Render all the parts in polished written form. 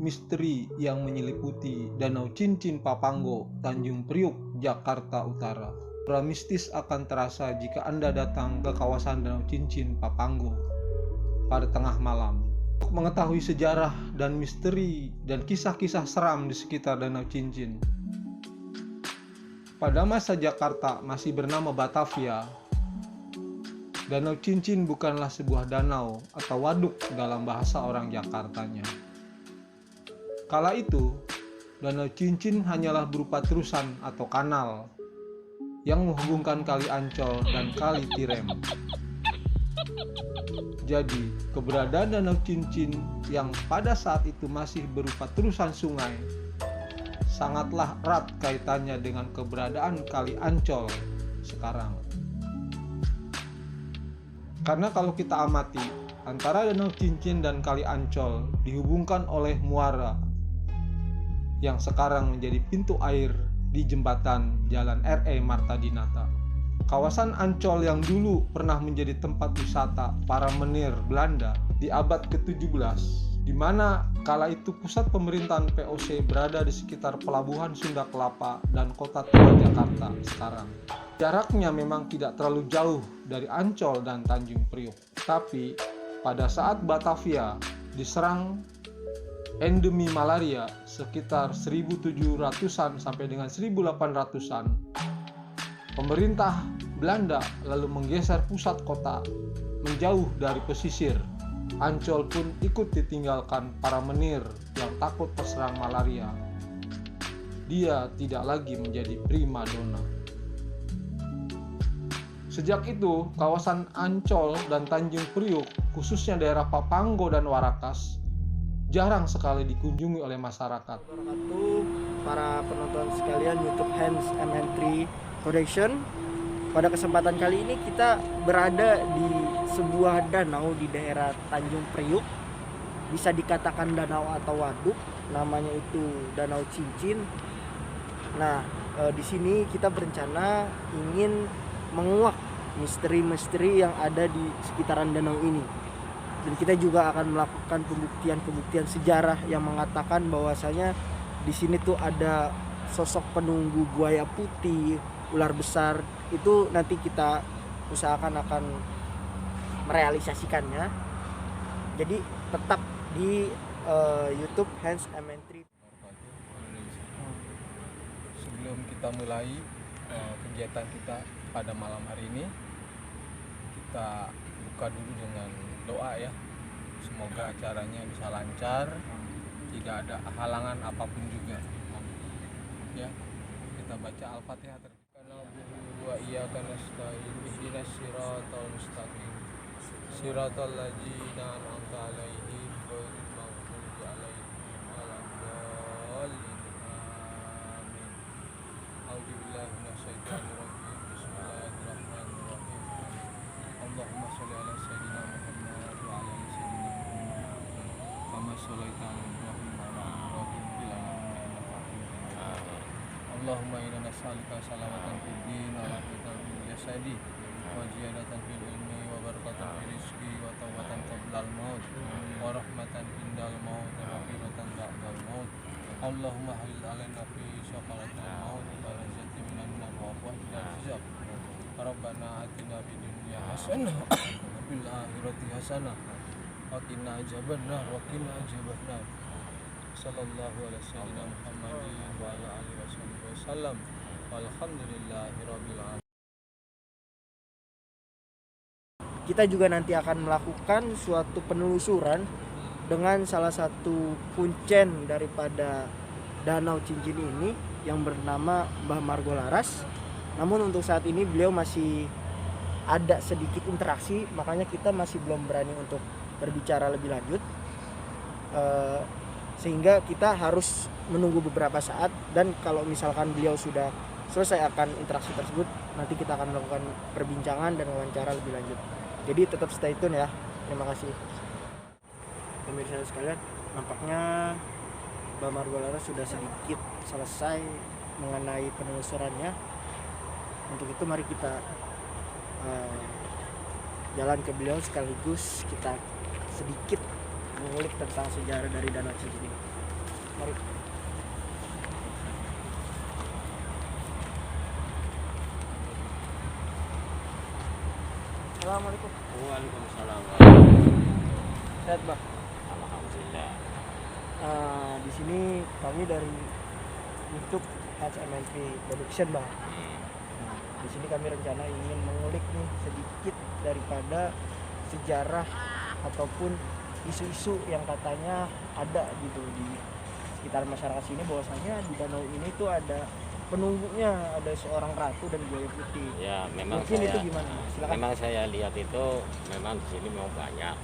misteri yang menyeliputi Danau Cincin Papanggo, Tanjung Priuk, Jakarta Utara. Aura mistis akan terasa jika Anda datang ke kawasan Danau Cincin Papanggo pada tengah malam. Untuk mengetahui sejarah dan misteri dan kisah-kisah seram di sekitar Danau Cincin. Pada masa Jakarta masih bernama Batavia, Danau Cincin bukanlah sebuah danau atau waduk dalam bahasa orang Jakartanya. Kala itu, Danau Cincin hanyalah berupa terusan atau kanal yang menghubungkan Kali Ancol dan Kali Tirem. Jadi, keberadaan Danau Cincin yang pada saat itu masih berupa terusan sungai sangatlah erat kaitannya dengan keberadaan Kali Ancol sekarang. Karena kalau kita amati, antara Danau Cincin dan Kali Ancol dihubungkan oleh muara yang sekarang menjadi pintu air di jembatan Jalan R.E. Marta Dinata. Kawasan Ancol yang dulu pernah menjadi tempat wisata para menir Belanda di abad ke-17, di mana kala itu pusat pemerintahan VOC berada di sekitar pelabuhan Sunda Kelapa dan kota tua Jakarta sekarang. Jaraknya memang tidak terlalu jauh dari Ancol dan Tanjung Priuk. Tapi pada saat Batavia diserang endemi malaria sekitar 1700-an sampai dengan 1800-an, pemerintah Belanda lalu menggeser pusat kota menjauh dari pesisir. Ancol pun ikut ditinggalkan para menir yang takut terserang malaria. Dia tidak lagi menjadi primadona. Sejak itu, kawasan Ancol dan Tanjung Priuk, khususnya daerah Papanggo dan Warakas, jarang sekali dikunjungi oleh masyarakat. Para penonton sekalian YouTube Hans MN3 Production, pada kesempatan kali ini kita berada di sebuah danau di daerah Tanjung Priuk, bisa dikatakan danau atau waduk, namanya itu Danau Cincin. Nah, di sini kita berencana ingin menguak misteri-misteri yang ada di sekitaran danau ini. Dan kita juga akan melakukan pembuktian sejarah yang mengatakan bahwasanya di sini tuh ada sosok penunggu buaya putih, ular besar. Itu nanti kita usahakan akan merealisasikannya. Jadi tetap di YouTube Hans MN3. Sebelum kita mulai kegiatan kita pada malam hari ini, kita buka dulu dengan doa ya. Semoga acaranya bisa lancar, tidak ada halangan apapun juga. Ya, kita baca Al-Fatihah terlebih dahulu. Wa iyyaka nasta'in ihdinas siratal mustaqim siratal ladzina an'amta 'alaihim ghairil maghdubi 'alaihim waladdallin. Amin. A'udzubillahi minasyaitonir rajim. Bismillahirrahmanirrahim. Allahumma shalli 'ala sayyidina Muhammad wa 'ala ali sayyidina Muhammad. Kama shallaita 'ala Ibrahim wa 'ala ali Ibrahim fil 'alamin innaka Hamidum Majid. Allahumma inna nas'aluka salamatan fid din wa rahmatan fil jasadi wa ziyadatan fil ilmi wa barakatan fil rizqi wa tawbatan qablal maut wa rahmatan indal maut wa maghfiratan ba'dal maut. Allahumma halil alaina fi syafaratil maut wa razati minan nar wa wahidal hijab. Rabbana atina fid dunya hasanah wa fil akhirati hasanah wa qina adzabannar wa qina adzabannar. Sallallahu alaihi wasallam Muhammadin wa ala alihi wasallam. Walhamdulillahirabbil alamin. Kita juga nanti akan melakukan suatu penelusuran dengan salah satu kuncen daripada Danau Cincin ini yang bernama Mbah Margo Laras. Namun untuk saat ini beliau masih ada sedikit interaksi, makanya kita masih belum berani untuk berbicara lebih lanjut. Sehingga kita harus menunggu beberapa saat, dan kalau misalkan beliau sudah selesai akan interaksi tersebut, nanti kita akan melakukan perbincangan dan wawancara lebih lanjut. Jadi tetap stay tune ya. Terima kasih. Pemirsa sekalian, nampaknya Mbah Margo Laras sudah sedikit selesai mengenai penelusurannya. Untuk itu mari kita jalan ke beliau, sekaligus kita sedikit mengulik tentang sejarah dari Danau Cincin. Mari. Assalamualaikum. Waalaikumsalam. Sehat, Bang. Alhamdulillah. Di sini kami dari YouTube HMNP Production, Bang. Di sini kami rencana ingin mengulik nih sedikit daripada sejarah ataupun isu-isu yang katanya ada gitu di sekitar masyarakat sini, bahwasanya di danau ini tuh ada penunggunya, ada seorang ratu dan buaya putih. Ya, memang Mungkin saya, itu gimana? Silakan. memang saya lihat itu memang di sini memang banyak.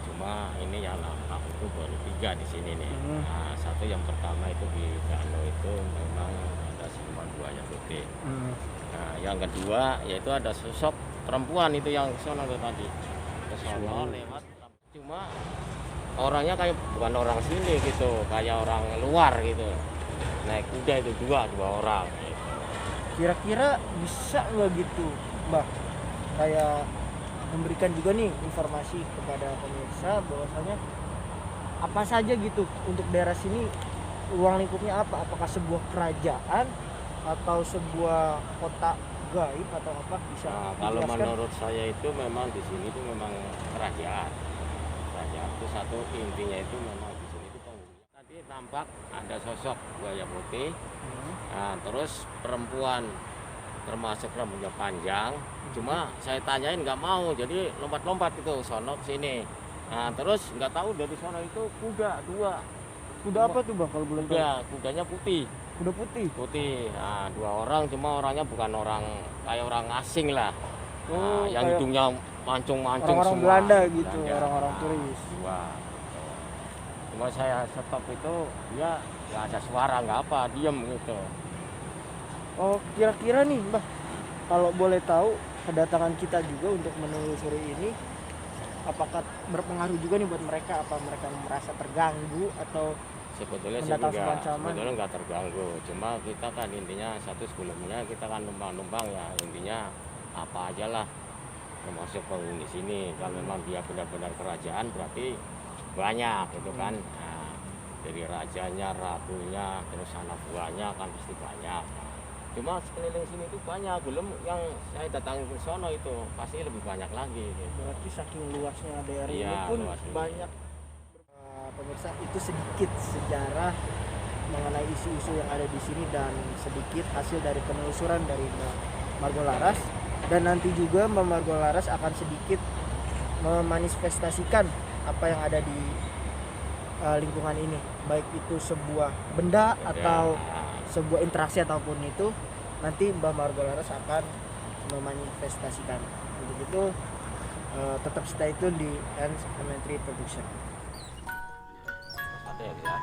Cuma ini yang nampak itu baru 3 di sini nih. Nah, satu yang pertama itu di danau itu memang ada siluman buaya putih. Nah, yang kedua yaitu ada sosok perempuan itu yang sono tuh tadi. Kesono lewat. Cuma orangnya kayak bukan orang sini gitu, kayak orang luar gitu. Naik kuda itu dua orang. Gitu. Kira-kira bisa nggak gitu, Mbak? Kayak memberikan juga nih informasi kepada pemirsa bahwasanya apa saja gitu untuk daerah sini, ruang lingkupnya apa? Apakah sebuah kerajaan atau sebuah kota gaib atau apa, bisa Nah, kalau dijelaskan? menurut saya itu memang di sini itu memang kerajaan. Kerajaan itu satu intinya itu memang di sini itu penghuni. Tadi tampak ada sosok buaya putih. Nah, terus perempuan termasuk rambutnya panjang. Cuma saya tanyain nggak mau, jadi lompat-lompat gitu sono sini. Nah, terus nggak tahu dari sono itu kuda 2. Kuda apa tuh, Bang, kalau boleh tahu? Kudanya putih. Kuda putih. Nah, 2 orang, cuma orangnya bukan orang kayak orang asing lah. Oh, Nah, yang kayak hidungnya mancung-mancung orang-orang semua. Belanda gitu, Belanda. orang-orang turis. Wah. Cuma saya stop itu dia nggak ada suara, nggak apa, diem gitu. Oh, kira-kira nih, Mbak, kalau boleh tahu kedatangan kita juga untuk menelusuri ini, apakah berpengaruh juga nih buat mereka? Apa mereka merasa terganggu atau Sebetulnya sih mendatang enggak, sepancaman? sebetulnya nggak terganggu. Cuma kita kan intinya satu sebelumnya kita kan numpang-numpang ya, intinya apa aja lah termasuk penghuni sini. Kalau memang dia benar-benar kerajaan berarti banyak gitu kan. Nah, dari rajanya, ratunya, terus anak buahnya kan pasti banyak. Cuma sekeliling sini itu banyak, belum yang saya datang ke sono itu pasti lebih banyak lagi gitu. Berarti saking luasnya daerah ini Iya, pun luas ini. banyak. Pemirsa, itu sedikit sejarah mengenai isu-isu yang ada di sini dan sedikit hasil dari penelusuran dari Mbak Margo Laras. Dan nanti juga Mbak Margo Laras akan sedikit memanifestasikan apa yang ada di lingkungan ini, baik itu sebuah benda atau sebuah interaksi ataupun itu, nanti Mbak Margo Laras akan memanifestasikan. Untuk itu tetap stay tune di Hands Elementary Production. Ada ya.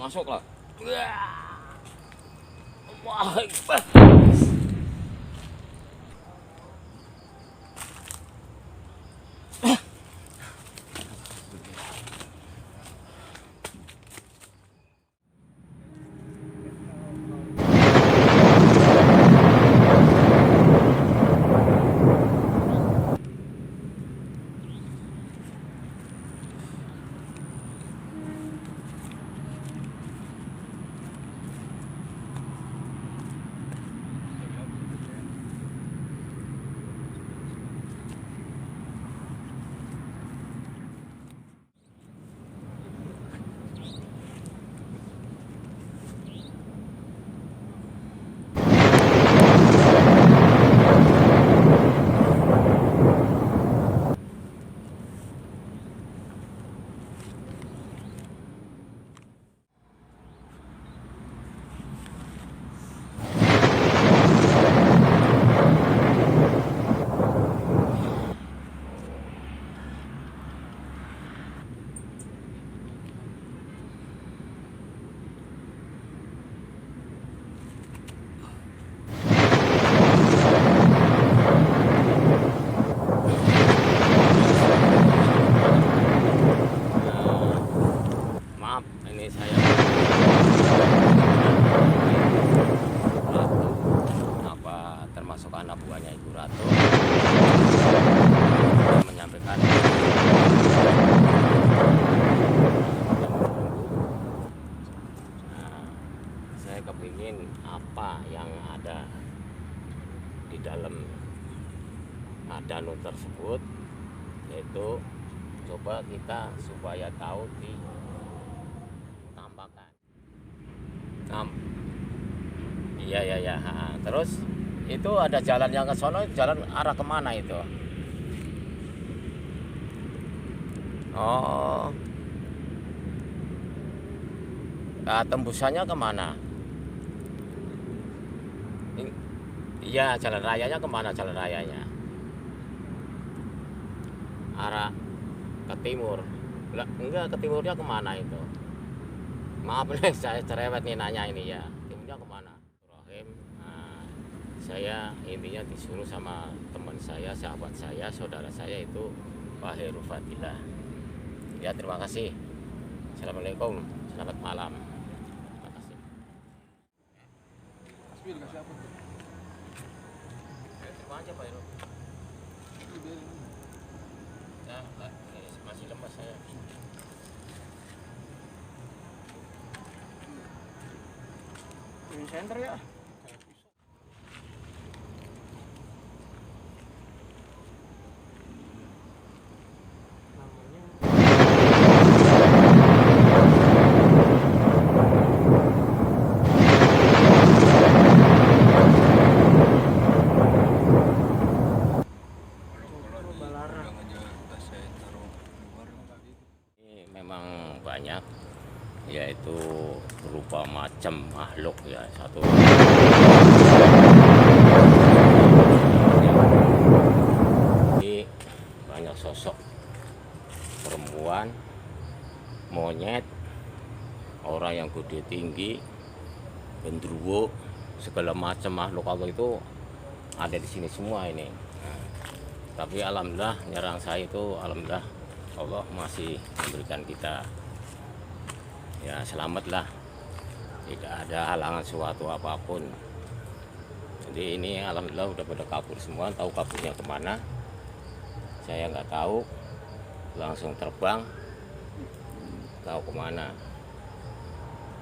masuklah. Wah, maaf, ini saya Ratu, apa termasuk anak buahnya Ibu Ratu, menyampaikan saya kepingin apa yang ada di dalam danau tersebut, yaitu coba kita supaya tahu ditambahkan. Iya. Terus itu ada jalan yang ke sono, jalan arah kemana itu? Oh, tembusannya kemana? Iya, jalan rayanya kemana jalan rayanya? Arah ke timur. Enggak, ke timurnya kemana itu? Maaf nih, saya cerewet nih nanya ini ya. Timurnya kemana? Rahim. Nah, saya intinya disuruh sama teman saya, sahabat saya, saudara saya itu Pak Heru Fadilah. Ya, terima kasih. Assalamualaikum, selamat malam. Terima kasih. Asbil kasih apa? Terima aja Pak Heru. Ya, masih lemas saya. Di center ya. Ini memang banyak, yaitu berupa macam makhluk ya, satu ini banyak sosok perempuan, monyet, orang yang gede tinggi, gendruwo, segala macam makhluk Allah itu ada di sini semua ini. Nah, tapi alhamdulillah nyerang saya itu, alhamdulillah Allah masih memberikan kita ya selamatlah, tidak ada halangan suatu apapun. Jadi ini alhamdulillah udah pada kabur semua. Tahu kaburnya kemana saya nggak tahu, langsung terbang tahu kemana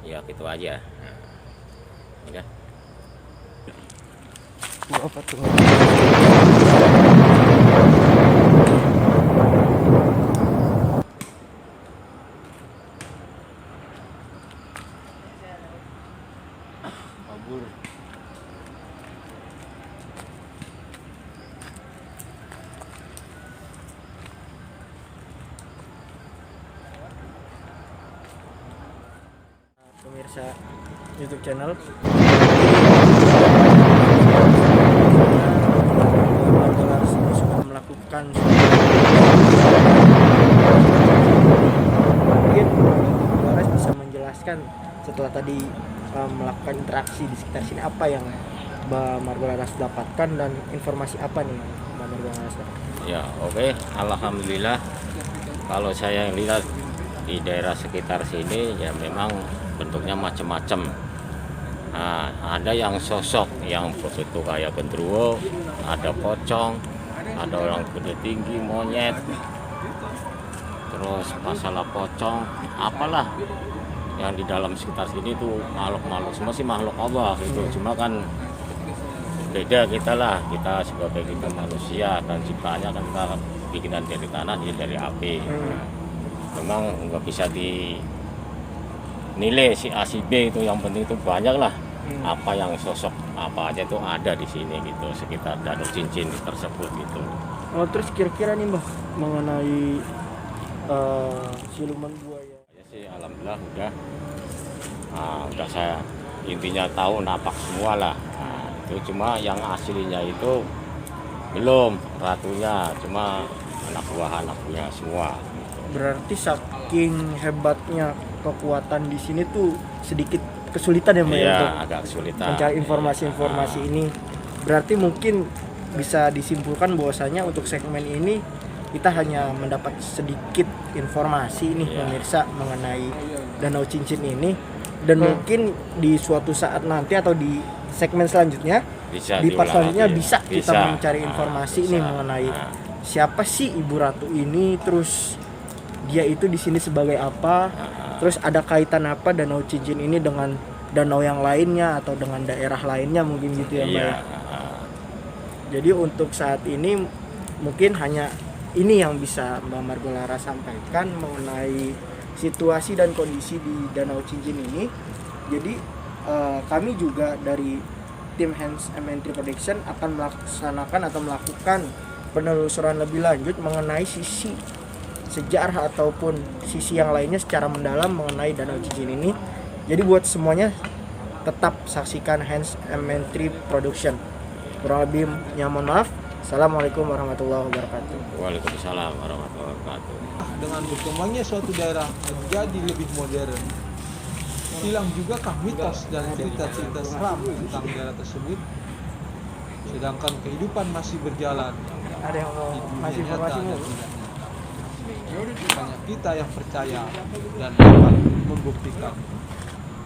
ya, gitu aja. Udah. Apa tuh? Kabur. Pemirsa YouTube channel. Warga sini sudah melakukan mungkin Dolores bisa menjelaskan apa yang Mbak Margolaras dapatkan dan informasi apa nih Mbak Margolaras? Ya, oke. Alhamdulillah kalau saya lihat di daerah sekitar sini ya memang bentuknya macam-macam. Nah, ada yang sosok yang begitu kayak genderuwo, ada pocong, ada orang gede tinggi, monyet. Terus masalah pocong, apalah yang di dalam sekitar sini tuh makhluk-makhluk semua sih makhluk Allah gitu. Cuma kan beda kita lah, kita sebagai kita manusia dan ciptaannya kan kita bikinan dari tanah jadi dari api. Memang nggak bisa dinilai si A si B itu, yang penting itu banyak lah apa yang sosok apa aja tuh ada di sini gitu sekitar danau cincin tersebut gitu. Oh, terus kira-kira nih Mbak mengenai siluman buaya. Ya sih alhamdulillah udah saya intinya tahu napak semua lah. Nah, itu cuma yang aslinya itu belum, ratunya cuma anak buahnya semua. Berarti saking hebatnya kekuatan di sini tuh sedikit kesulitan ya Mbak Iya, untuk agak kesulitan mencari informasi-informasi ini. Berarti mungkin bisa disimpulkan bahwasanya untuk segmen ini kita hanya mendapat sedikit informasi nih pemirsa mengenai Danau Cincin ini, dan mungkin di suatu saat nanti atau di segmen selanjutnya di part selanjutnya bisa kita mencari informasi nih mengenai siapa sih Ibu Ratu ini, terus dia itu di sini sebagai apa, terus ada kaitan apa Danau Cincin ini dengan danau yang lainnya atau dengan daerah lainnya mungkin gitu ya Mbak ya. Jadi untuk saat ini mungkin hanya ini yang bisa Mbak Margolaras sampaikan mengenai situasi dan kondisi di Danau Cincin ini. Jadi kami juga dari tim Hands MN3 Production akan melaksanakan atau melakukan penelusuran lebih lanjut mengenai sisi sejarah ataupun sisi yang lainnya secara mendalam mengenai Danau Cincin ini. Jadi buat semuanya tetap saksikan Hands MN3 Production. Kurang lebihnya mohon maaf. Assalamualaikum warahmatullahi wabarakatuh. Waalaikumsalam warahmatullahi wabarakatuh. Dengan berkembangnya suatu daerah menjadi lebih modern, hilang juga kah mitos dan cerita-cerita seram tentang daerah tersebut? Sedangkan kehidupan masih berjalan. Ada yang mau masih informasi Nyata mau? dan tidak nyata. Hanya kita yang percaya dan dapat membuktikan.